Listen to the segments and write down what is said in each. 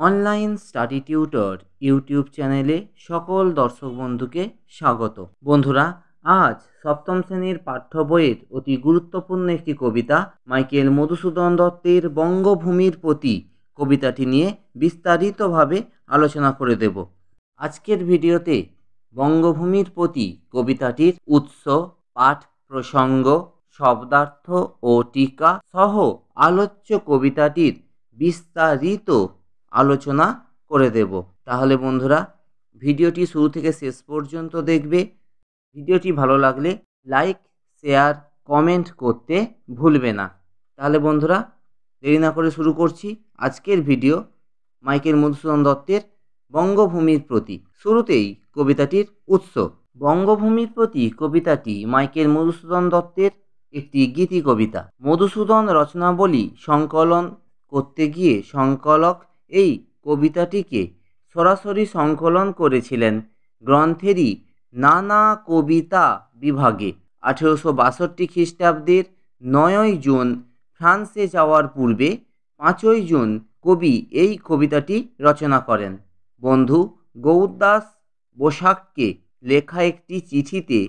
Online study tutor YouTube চ্যানেলে সকল দর্শক বন্ধুকে স্বাগত। বন্ধুরা, আজ সপ্তম শ্রেণীর পাঠ্য বইয়ের অতি গুরুত্বপূর্ণ একটি কবিতা মাইকেল মধুসূদন দত্তের বঙ্গভূমির প্রতি কবিতাটি নিয়ে বিস্তারিতভাবে আলোচনা করে দেব। আজকের ভিডিওতে বঙ্গভূমির প্রতি কবিতাটির উৎস, পাঠ প্রসঙ্গ, শব্দার্থ ও টিকা সহ আলোচ্য কবিতাটির বিস্তারিত আলোচনা করে দেব। তাহলে বন্ধুরা, ভিডিওটি শুরু থেকে শেষ পর্যন্ত দেখবে। ভিডিওটি ভালো লাগলে লাইক, শেয়ার, কমেন্ট করতে ভুলবে না। তাহলে বন্ধুরা, দেরি না করে শুরু করছি আজকের ভিডিও মাইকেল মধুসূদন দত্তের বঙ্গভূমির প্রতি। শুরুতেই কবিতাটির উৎস। বঙ্গভূমির প্রতি কবিতাটি মাইকেল মধুসূদন দত্তের একটি গীতি কবিতা। মধুসূদন রচনাবলী সংকলন করতে গিয়ে সংকলক এই কবিতাটিকে সরাসরি সংকলন করেছিলেন গ্রন্থেরই নানা কবিতা বিভাগে। 1862 খ্রিস্টাব্দের 9 জুন ফ্রান্সে যাওয়ার পূর্বে 5 জুন কবি এই কবিতাটি রচনা করেন। বন্ধু গৌরদাস বসাককে লেখা একটি চিঠিতে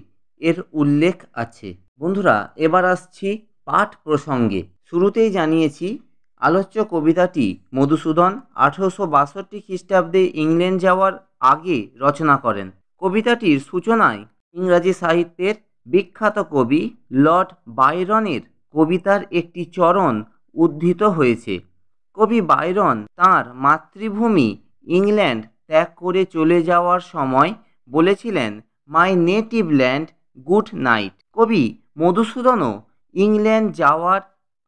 এর উল্লেখ আছে। বন্ধুরা, এবার আসছি পাঠ প্রসঙ্গে। শুরুতেই জানিয়েছি আলোচ্য কবিতাটি মধুসূদন 1862 খ্রিস্টাব্দে ইংল্যান্ড যাওয়ার আগে রচনা করেন। কবিতাটির সূচনায় ইংরাজি সাহিত্যের বিখ্যাত কবি লর্ড বাইরনের কবিতার একটি চরণ উদ্ধৃত হয়েছে। কবি বাইরন তাঁর মাতৃভূমি ইংল্যান্ড ত্যাগ করে চলে যাওয়ার সময় বলেছিলেন, মাই নেটিভ ল্যান্ড গুড নাইট। কবি মধুসূদনও ইংল্যান্ড যাওয়ার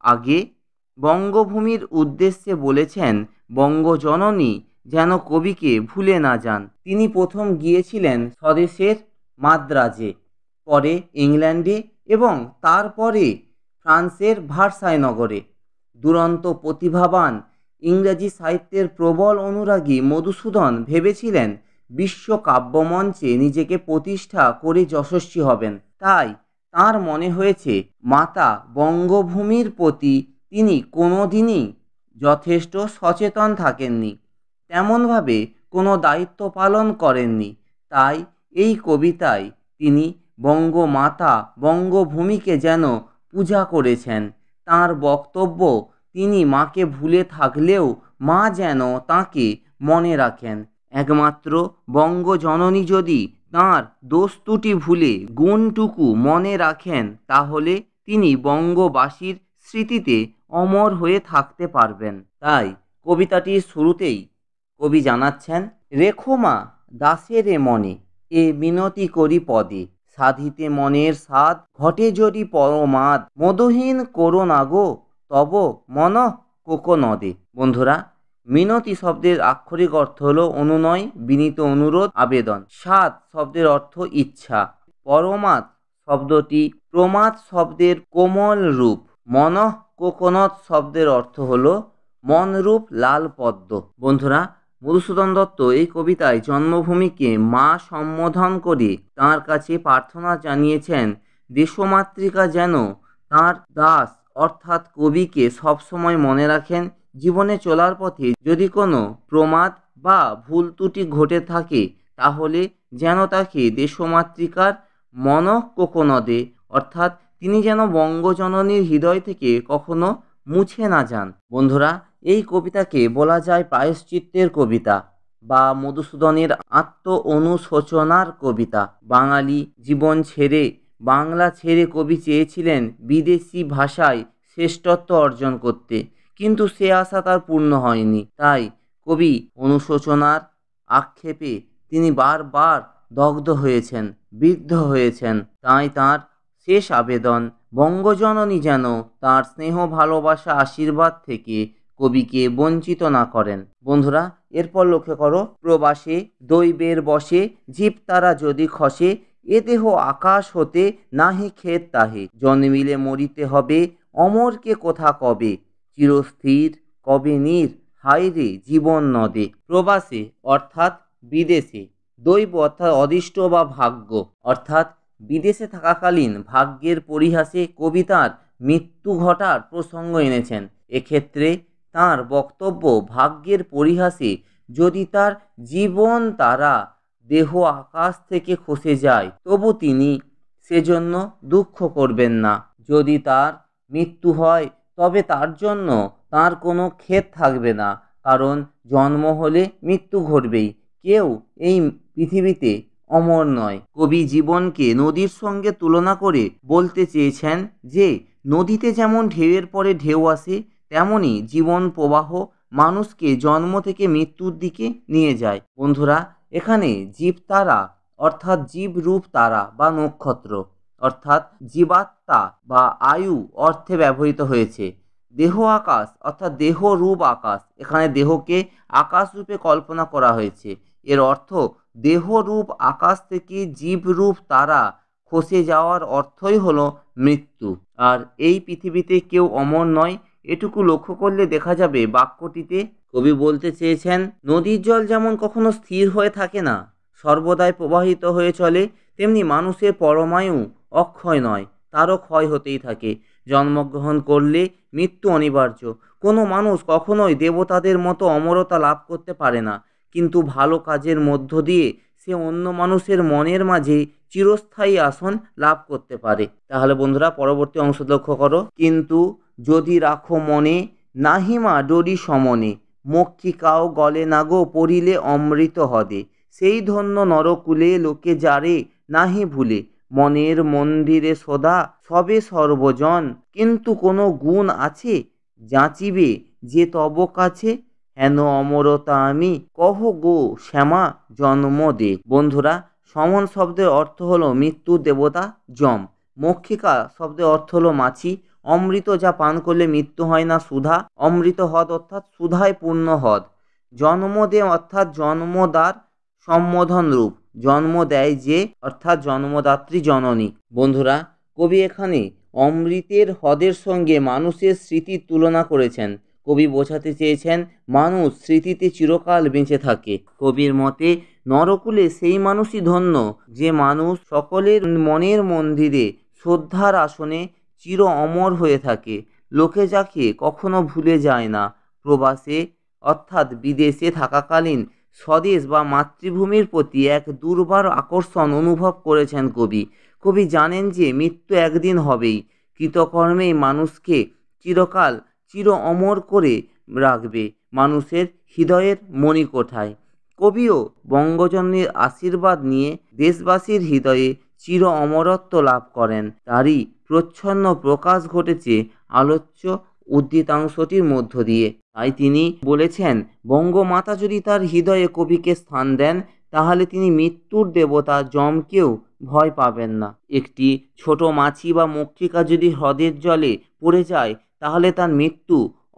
আগে বঙ্গভূমির উদ্দেশ্যে বলেছেন, বঙ্গজননী যেন কবিকে ভুলে না যান। তিনি প্রথম গিয়েছিলেন স্বদেশের মাদ্রাজে, পরে ইংল্যান্ডে এবং তারপরে ফ্রান্সের ভার্সাই নগরে। দুরন্ত প্রতিভাবান ইংরেজি সাহিত্যের প্রবল অনুরাগী মধুসূদন ভেবেছিলেন বিশ্ব কাব্যমঞ্চে নিজেকে প্রতিষ্ঠা করে যশস্বী হবেন। তাই তাঁর মনে হয়েছে মাতা বঙ্গভূমির প্রতি তিনি কোনোদিনই যথেষ্ট সচেতন থাকেননি, তেমনভাবে কোনো দায়িত্ব পালন করেননি। তাই এই কবিতায় তিনি বঙ্গমাতা বঙ্গভূমিকে যেন পূজা করেছেন। তাঁর বক্তব্য, তিনি মাকে ভুলে থাকলেও মা যেন তাঁকে মনে রাখেন। একমাত্র বঙ্গজননী যদি তাঁর দোষ ত্রুটি ভুলে গুণটুকু মনে রাখেন, তাহলে তিনি বঙ্গবাসীর স্মৃতিতে অমর হয়ে থাকতে পারবেন। তাই কবিতাটির শুরুতেই কবি জানাচ্ছেন, রেখো মা দাসেরে মনে এ মিনতি করি পদে, সাধিতে মনের সাধ ঘটে যদি পরমাদ, মদহীন করো না গো তব মন কোকনদে। বন্ধুরা, মিনতি শব্দের আক্ষরিক অর্থ হলো অনুনয়, বিনীত অনুরোধ, আবেদন। সাধ শব্দের অর্থ ইচ্ছা। পরমাদ শব্দটি প্রমাদ শব্দের কোমল রূপ। মনঃ কোকনদ শব্দের অর্থ হলো মনরূপ লাল পদ্ম। বন্ধুরা, মধুসূদন দত্ত এই কবিতায় জন্মভূমিকে মা সম্বোধন করে তাঁর কাছে প্রার্থনা জানিয়েছেন, দেশমাতৃকা যেন তাঁর দাস অর্থাৎ কবিকে সবসময় মনে রাখেন। জীবনে চলার পথে যদি কোনো প্রমাদ বা ভুল ত্রুটি ঘটে থাকে, তাহলে যেন তাকে দেশমাতৃকার মনঃ কোকনদে অর্থাৎ তিনি যেন বঙ্গজননীর হৃদয় থেকে কখনো মুছে না যান। বন্ধুরা, এই কবিতাকে বলা যায় প্রায়শ্চিত্তের কবিতা বা মধুসূদনের আত্ম অনুশোচনার কবিতা। বাঙালি জীবন ছেড়ে, বাংলা ছেড়ে কবি চেয়েছিলেন বিদেশি ভাষায় শ্রেষ্ঠত্ব অর্জন করতে, কিন্তু সে আশা তার পূর্ণ হয়নি। তাই কবি অনুশোচনার আক্ষেপে তিনি বারবার দগ্ধ হয়েছেন, বিদ্ধ হয়েছেন। তাই তাঁর শেষ আবেদন, বঙ্গজননী যেন তাঁর স্নেহ, ভালোবাসা, আশীর্বাদ থেকে কবিকে বঞ্চিত না করেন। বন্ধুরা, এরপর লক্ষ্য করো, প্রবাসে দৈবের বসে জীব তারা যদি খসে, এ দেহ আকাশ হতে নাহি খেত তাহে, জন্মিলে মরিতে হবে অমরকে কোথা কবে, চিরস্থির কবে নীর হায় রে জীবন নদে। প্রবাসে অর্থাৎ বিদেশে, দৈব অর্থাৎ অদৃষ্ট বা ভাগ্য অর্থাৎ বিদেশে থাকাকালীন ভাগ্যের পরিহাসে কবি তাঁর মৃত্যু ঘটার প্রসঙ্গ এনেছেন। এক্ষেত্রে তাঁর বক্তব্য ভাগ্যের পরিহাসে যদি তার জীবন তারা দেহ আকাশ থেকে খসে যায় তবু তিনি সেজন্য দুঃখ করবেন না। যদি তার মৃত্যু হয় তবে তার জন্য তার কোনো খেদ থাকবে না, কারণ জন্ম হলে মৃত্যু ঘটবেই। কেউ এই পৃথিবীতে অমর নয়। কবি জীবনকে নদীর সঙ্গে তুলনা করে বলতে চেয়েছেন যে নদীতে যেমন ঢেউয়ের পরে ঢেউ আসে, তেমনি জীবন প্রবাহ মানুষকে জন্ম থেকে মৃত্যুর দিকে নিয়ে যায়। বন্ধুরা, এখানে জীবতারা অর্থাৎ জীবরূপ তারা বা নক্ষত্র অর্থাৎ জীবাত্মা বা আয়ু অর্থে ব্যবহৃত হয়েছে। দেহ আকাশ অর্থাৎ দেহরূপ আকাশ, এখানে দেহকে আকাশ রূপে কল্পনা করা হয়েছে। এর অর্থ দেহরূপ আকাশ থেকে জীবরূপ তারা খসে যাওয়ার অর্থই হলো মৃত্যু। আর এই পৃথিবীতে কেউ অমর নয়, এটুকু লক্ষ্য করলে দেখা যাবে বাক্যটিতে কবি বলতে চেয়েছেন নদীর জল যেমন কখনো স্থির হয়ে থাকে না, সর্বদাই প্রবাহিত হয়ে চলে, তেমনি মানুষের পরমায়ু অক্ষয় নয়, তারও ক্ষয় হতেই থাকে। জন্মগ্রহণ করলে মৃত্যু অনিবার্য। কোনো মানুষ কখনোই দেবতাদের মতো অমরতা লাভ করতে পারে না, কিন্তু ভালো কাজের মধ্য দিয়ে সে অন্য মানুষের মনের মাঝে চিরস্থায়ী আসন লাভ করতে পারে। তাহলে বন্ধুরা, পরবর্তী অংশ লক্ষ্য করো। কিন্তু যদি রাখো মনে, নাহিমা ডোরি সমনে, মক্ষিকাও গলে না গো পড়িলে অমৃত হদে, সেই ধন্য নরকুলে লোকে যারে নাহি ভুলে, মনের মন্দিরে সদা সবে সর্বজন, কিন্তু কোনো গুণ আছে যাচিবে যে তব কাছে, হেন অমরতা আমি কহ গো শ্যামা জন্ম দে। বন্ধুরা, সমন শব্দের অর্থ হলো মৃত্যুর দেবতা যম। মক্ষিকা শব্দের অর্থ হলো মাছি। অমৃত যা পান করলে মৃত্যু হয় না, সুধা। অমৃত হ্রদ অর্থাৎ সুধায় পূর্ণ হ্রদ। জন্মদে অর্থাৎ জন্মদার সম্বোধন রূপ, জন্ম দেয় যে অর্থাৎ জন্মদাত্রী জননী। বন্ধুরা, কবি এখানে অমৃতের হ্রদের সঙ্গে মানুষের স্মৃতির তুলনা করেছেন। কবি বোঝাতে চেয়েছেন মানুষ স্মৃতিতে চিরকাল বেঁচে থাকে। কবির মতে নরকুলে সেই মানুষই ধন্য যে মানুষ সকলের মনের মন্দিরে শ্রদ্ধার আসনে চির অমর হয়ে থাকে, লোকে যাকে কখনো ভুলে যায় না। প্রবাসে অর্থাৎ বিদেশে থাকাকালীন স্বদেশ বা মাতৃভূমির প্রতি এক দুর্বার আকর্ষণ অনুভব করেছেন কবি। কবি জানেন যে মৃত্যু একদিন হবেই, কৃতকর্মেই মানুষকে চিরকাল চির অমর করে রাখবে মানুষের হৃদয়ের মণিকোঠায়। কবিও বঙ্গজননীর আশীর্বাদ নিয়ে দেশবাসীর হৃদয়ে চির অমরত্ব লাভ করেন। তারই প্রচ্ছন্ন প্রকাশ ঘটেছে আলোচ্য উদ্ধৃতাংশটির মধ্য দিয়ে। তাই তিনি বলেছেন, বঙ্গমাতা যদি তার হৃদয়ে কবিকে স্থান দেন, তাহলে তিনি মৃত্যুর দেবতা যমকেও ভয় পাবেন না। একটি ছোট মাছি বা মক্ষিকা যদি হ্রদের জলে পড়ে যায়, তাহলে তার মৃত্যু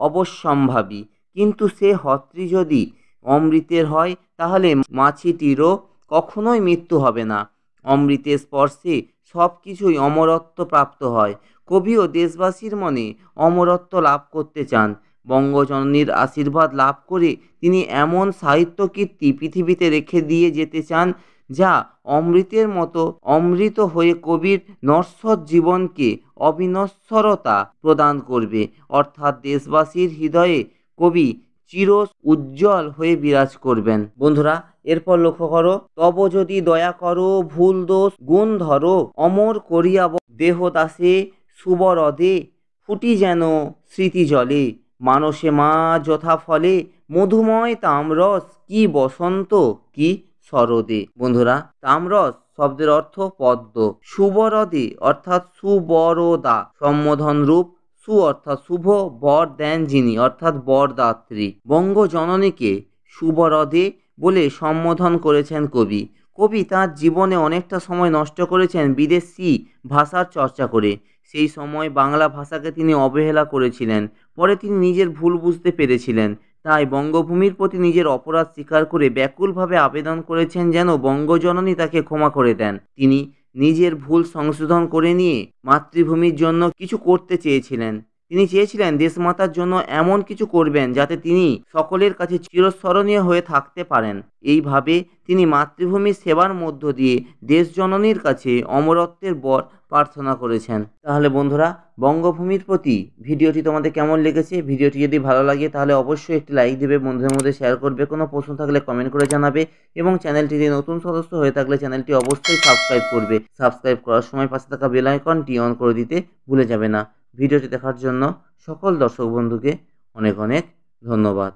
অবশ্যম্ভাবী, কিন্তু সে হ্রদটি যদি অমৃতের হয়, তাহলে মাছিটিরও কখনোই মৃত্যু হবে না। অমৃতের স্পর্শে সব কিছুই অমরত্ব প্রাপ্ত হয়। কবিও দেশবাসীর মনে অমরত্ব লাভ করতে চান। বঙ্গজননীর আশীর্বাদ লাভ করে তিনি এমন সাহিত্য কীর্তি পৃথিবীতে রেখে দিয়ে যেতে চান, যা অমৃতের মতো অমৃত হয়ে কবির নশ্বর জীবনকে অবিনশ্বরতা প্রদান করবে, অর্থাৎ দেশবাসীর হৃদয়ে কবি চির উজ্জ্বল হয়ে বিরাজ করবেন। বন্ধুরা, এরপর লক্ষ্য করো, তব যদি দয়া করো ভুল দোষ গুণ ধরো, অমর করিয়া দেহ দাসে সুবরদে, ফুটি যেন স্মৃতি জলে, মানসে মা যথা ফলে, মধুময় তামরস কি বসন্ত কি শরদে। বন্ধুরা, তামরস শব্দের অর্থ পদ্ম, সুবরদে অর্থাৎ সুবরদা সম্বোধন রূপ, সু অর্থাৎ শুভ, বর দেন যিনি অর্থাৎ বরদাত্রী। বঙ্গজননীকে সুবরদে বলে সম্বোধন করেছেন কবি। কবি তাঁর জীবনে অনেকটা সময় নষ্ট করেছেন বিদেশি ভাষার চর্চা করে। সেই সময় বাংলা ভাষাকে তিনি অবহেলা করেছিলেন। পরে তিনি নিজের ভুল বুঝতে পেরেছিলেন, তাই বঙ্গভূমির প্রতি নিজের অপরাধ স্বীকার করে ব্যাকুলভাবে আবেদন করেছেন যেন বঙ্গজননী তাকে ক্ষমা করে দেন। তিনি নিজের ভুল সংশোধন করে নিয়ে মাতৃভূমির জন্য কিছু করতে চেয়েছিলেন। তিনি চেয়েছিলেন দেশমাতার জন্য এমন কিছু করবেন যাতে তিনি সকলের কাছে চিরস্মরণীয় হয়ে থাকতে পারেন। এইভাবে তিনি মাতৃভূমির সেবার মধ্য দিয়ে দেশজননীর কাছে অমরত্বের বর প্রার্থনা করেছেন। তাহলে বন্ধুরা, বঙ্গভূমির প্রতি ভিডিওটি তোমাদের কেমন লেগেছে? ভিডিওটি যদি ভালো লাগে তাহলে অবশ্যই একটি লাইক দেবে, বন্ধুদের মধ্যে শেয়ার করবে, কোনো প্রশ্ন থাকলে কমেন্ট করে জানাবে এবং চ্যানেলটিতে নতুন সদস্য হয়ে থাকলে চ্যানেলটি অবশ্যই সাবস্ক্রাইব করবে। সাবস্ক্রাইব করার সময় পাশে থাকা বেল আইকনটি অন করে দিতে ভুলে যাবে না। ভিডিওটি দেখার জন্য সকল দর্শক বন্ধুকে অনেক অনেক ধন্যবাদ।